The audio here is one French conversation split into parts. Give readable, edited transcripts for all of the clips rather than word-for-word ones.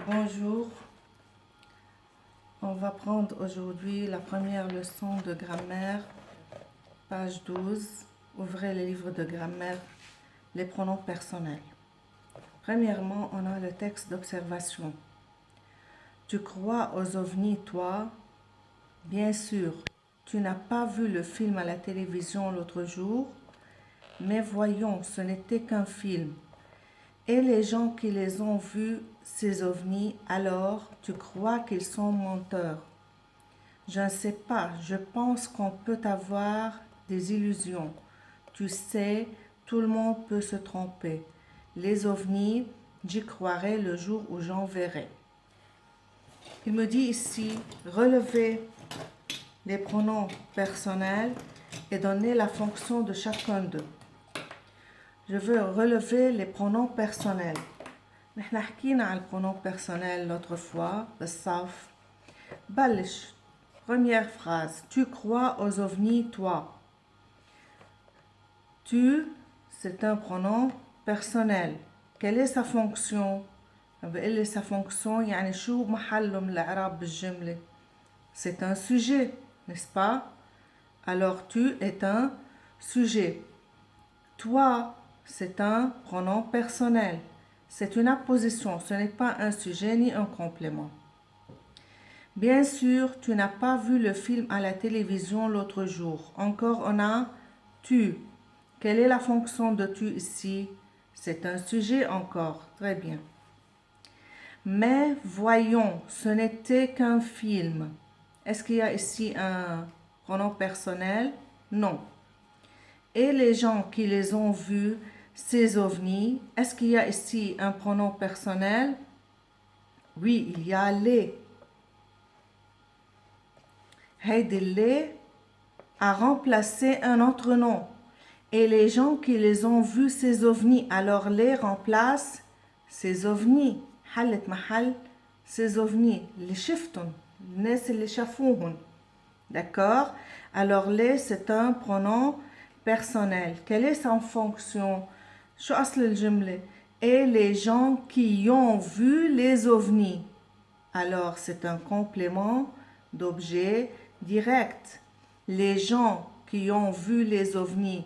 Bonjour, on va prendre aujourd'hui la première leçon de grammaire, page 12. Ouvrez le livre de grammaire, les pronoms personnels. Premièrement, on a le texte d'observation. Tu crois aux ovnis, toi? Bien sûr, tu n'as pas vu le film à la télévision l'autre jour? Mais voyons, ce n'était qu'un film. Et les gens qui les ont vus, ces ovnis, alors tu crois qu'ils sont menteurs? Je ne sais pas, je pense qu'on peut avoir des illusions. Tu sais, tout le monde peut se tromper. Les ovnis, j'y croirai le jour où j'en verrai. Il me dit ici, relevez les pronoms personnels et donnez la fonction de chacun d'eux. Je veux relever les pronoms personnels. نحن حكينا على البرونون personnel l'autre fois بالصف. بلش. Première phrase. Tu crois aux ovnis, toi? Tu, c'est un pronom personnel. Quelle est sa fonction? بقول لي sa fonction يعني شو محله من الإعراب بالجملة؟ C'est un sujet, n'est-ce pas? Alors tu est un sujet. Toi, c'est un pronom personnel. C'est une apposition, ce n'est pas un sujet ni un complément. Bien sûr, tu n'as pas vu le film à la télévision l'autre jour. Encore on a tu. Quelle est la fonction de tu ici? C'est un sujet encore. Très bien. Mais voyons, ce n'était qu'un film. Est-ce qu'il y a ici un pronom personnel? Non. Et les gens qui les ont vus, ces ovnis, est-ce qu'il y a ici un pronom personnel? Oui, il y a les. هيدي les a remplacé un autre nom. Et les gens qui les ont vus, ces ovnis, alors les remplace ces ovnis. حلت محل ces ovnis. اللي شفتن. الناس اللي شافوهن. D'accord? Alors les, c'est un pronom personnel. Quelle est sa fonction? شو أصل الجملة? Et les gens qui ont vu les ovnis. Alors c'est un complément d'objet direct. Les gens qui ont vu les ovnis.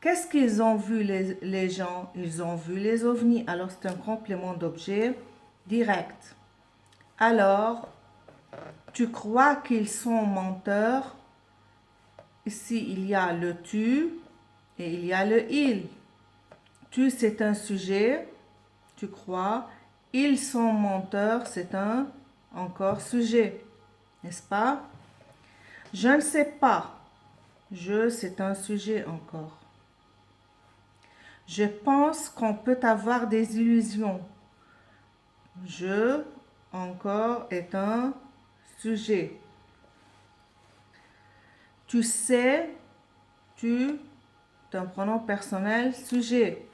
Qu'est-ce qu'ils ont vu les gens? Ils ont vu les ovnis. Alors c'est un complément d'objet direct. Alors, tu crois qu'ils sont menteurs? Ici, il y a le tu et il y a le il. Tu, c'est un sujet, tu crois. Ils sont menteurs, c'est un encore sujet. N'est-ce pas? Je ne sais pas. Je, c'est un sujet encore. Je pense qu'on peut avoir des illusions. Je, encore, est un sujet. Tu sais, tu, c'est un pronom personnel, sujet.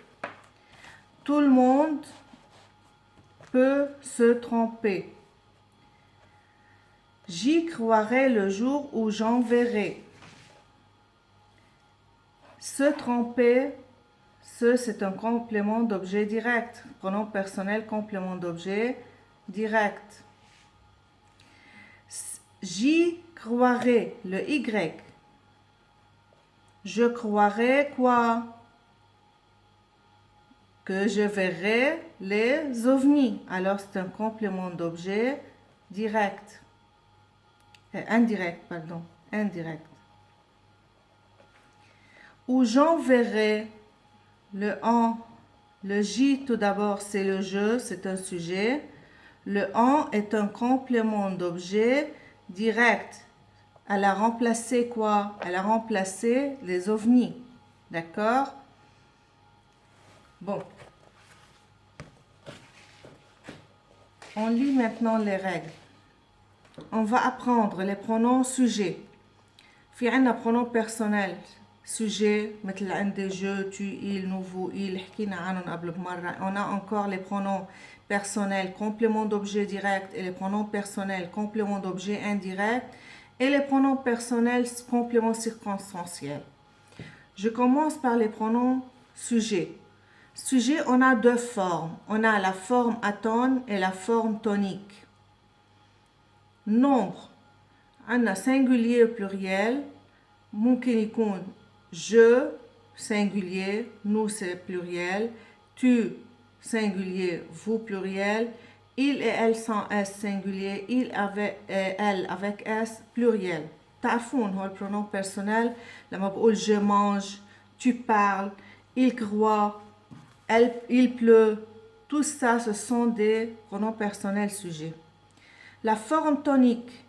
Tout le monde peut se tromper. J'y croirai le jour où j'en verrai. Se tromper, c'est un complément d'objet direct. Pronom personnel, complément d'objet direct. J'y croirai, le Y. Je croirai quoi? Que je verrai les ovnis. Alors c'est un complément d'objet direct. Indirect, pardon. Indirect. Où j'en verrai, le en, le J tout d'abord c'est le je, c'est un sujet. Le en est un complément d'objet direct. Elle a remplacé quoi? Elle a remplacé les ovnis. D'accord? Bon. On lit maintenant les règles. On va apprendre les pronoms sujets. في عنا pronoms personnels. Sujet, مثل عندي je, tu, il, nous, vous, il. حكينا عنهم قبل بمرة. On a encore les pronoms personnels, complément d'objet direct et les pronoms personnels, complément d'objet indirect et les pronoms personnels, complément circonstanciel. Je commence par les pronoms sujets. Sujet, on a deux formes. On a la forme atone et la forme tonique. Nombre, on a singulier pluriel. ممكن يكون je singulier, nous c'est pluriel, tu singulier, vous pluriel, il et elle sans s singulier, il avec elle avec s pluriel. تعرفون هو الpronom personnel لما بقول je mange, tu parles, il croit, il pleut, tout ça ce sont des pronoms personnels sujets. La forme tonique.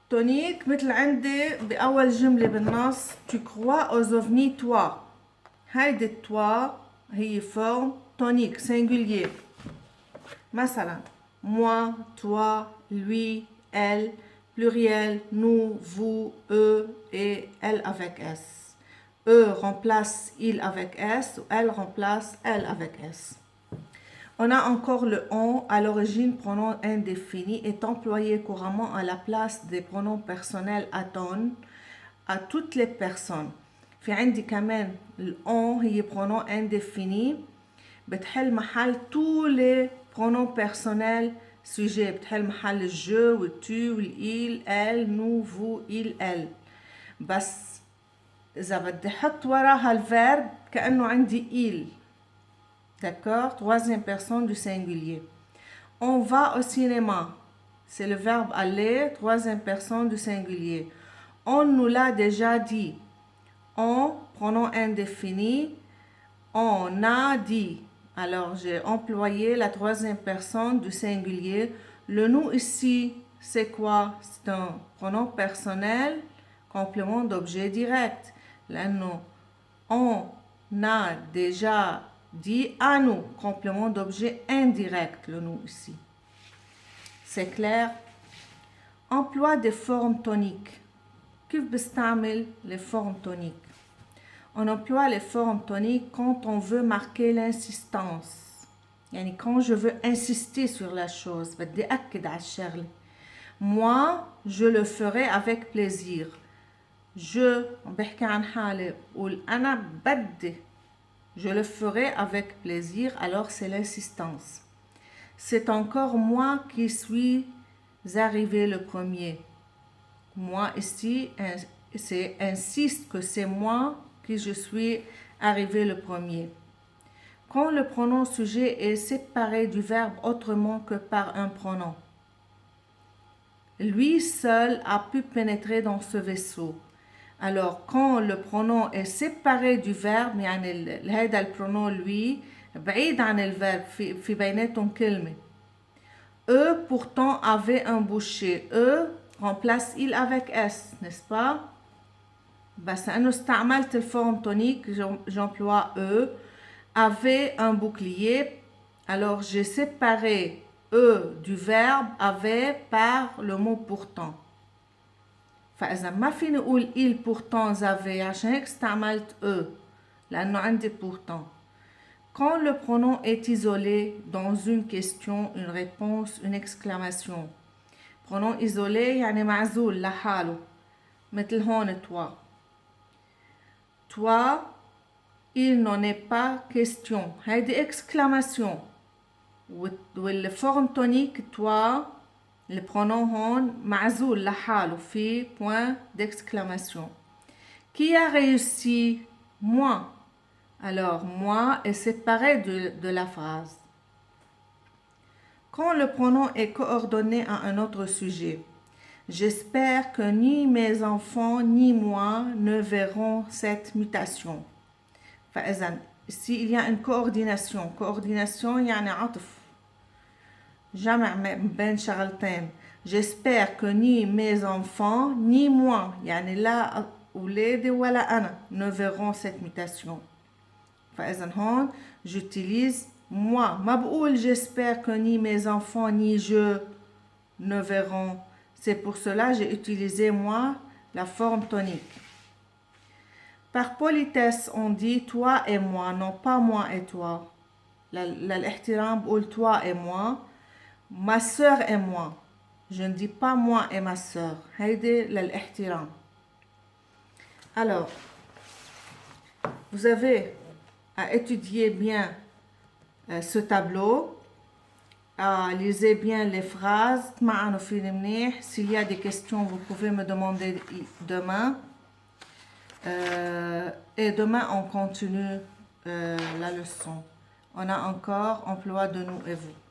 Tonique, مثل عندي بأول جملة بالنص tu crois aux ovnis toi. هيدي toi هي forme tonique singulier. مثلا moi, toi, lui, elle, pluriel, nous, vous, eux et elle avec s. Eux remplace il avec s ou elle remplace elle avec s. On a encore le on, à l'origine pronom indéfini, est employé couramment à la place des pronoms personnels atone à toutes les personnes. في عندي كمان le on هي pronom indéfini بتحل محل tous les pronoms personnels sujets بتحل محل je ou tu ou il, elle, nous, vous, il, elle. بس إذا بدي أحط وراها الverb كأنه عندي il. D'accord? Troisième personne du singulier. On va au cinéma. C'est le verbe aller, troisième personne du singulier. On nous l'a déjà dit. On, pronom indéfini. On a dit. Alors, j'ai employé la troisième personne du singulier. Le nous ici, c'est quoi? C'est un pronom personnel, complément d'objet direct. Là, non. On a déjà dit à nous, complément d'objet indirect, le nous ici. C'est clair? Emploi des formes toniques. كيف بستعمل les formes toniques? On emploie les formes toniques quand on veut marquer l'insistance. يعني quand je veux insister sur la chose. بدي أكد على الشغلة. Moi, je le ferai avec plaisir. Je بحكي عن حالي بقول أنا بدي. Je le ferai avec plaisir, alors c'est l'insistance. C'est encore moi qui suis arrivé le premier. Moi ici, c'est insiste que c'est moi qui je suis arrivé le premier. Quand le pronom sujet est séparé du verbe autrement que par un pronom. Lui seul a pu pénétrer dans ce vaisseau. Alors, quand le pronom est séparé du verbe, يعني هذا البرونون lui بعيد عن الverbe في بيناتهم كلمة. Eux pourtant avaient un boucher. Eux remplace il avec s, n'est-ce pas? بس أنه استعملت الforme tonique, j'emploie eux. Avaient un bouclier. Alors, j'ai séparé eux du verbe avait par le mot pourtant. فإذا ما فيني أقول il pourtant avait عشان هيك استعملت eux لأنه عندي pourtant. Quand le pronom est isolé dans une question, une réponse, une exclamation. Pronom isolé يعني معزول لحاله مثل هون toi. Toi, il n'en est pas question. هيدي exclamation. والforme tonique toi. Le pronom هون معزول لحاله في point d'exclamation. Qui a réussi? Moi. Alors, moi est séparé de la phrase. Quand le pronom est coordonné à un autre sujet, j'espère que ni mes enfants ni moi ne verront cette mutation. فإذا, ici, il y a une coordination. Coordination يعني عطف. جمع بين شغلتين. J'espère que ni mes enfants ni moi يعني لا أولادي ولا أنا ne verront cette mutation. فإذا هون j'utilise moi. ما بقول j'espère que ni mes enfants ni je ne verront. C'est pour cela j'ai utilisé moi la forme tonique. Par politesse on dit toi et moi, non pas moi et toi. للاحترام بقول toi et moi. Ma sœur et moi. Je ne dis pas moi et ma sœur. هيدي للاحترام. Alors, vous avez à étudier bien ce tableau, à lisez bien les phrases. S'il y a des questions, vous pouvez me demander demain. Et demain, on continue la leçon. On a encore emploi de nous et vous.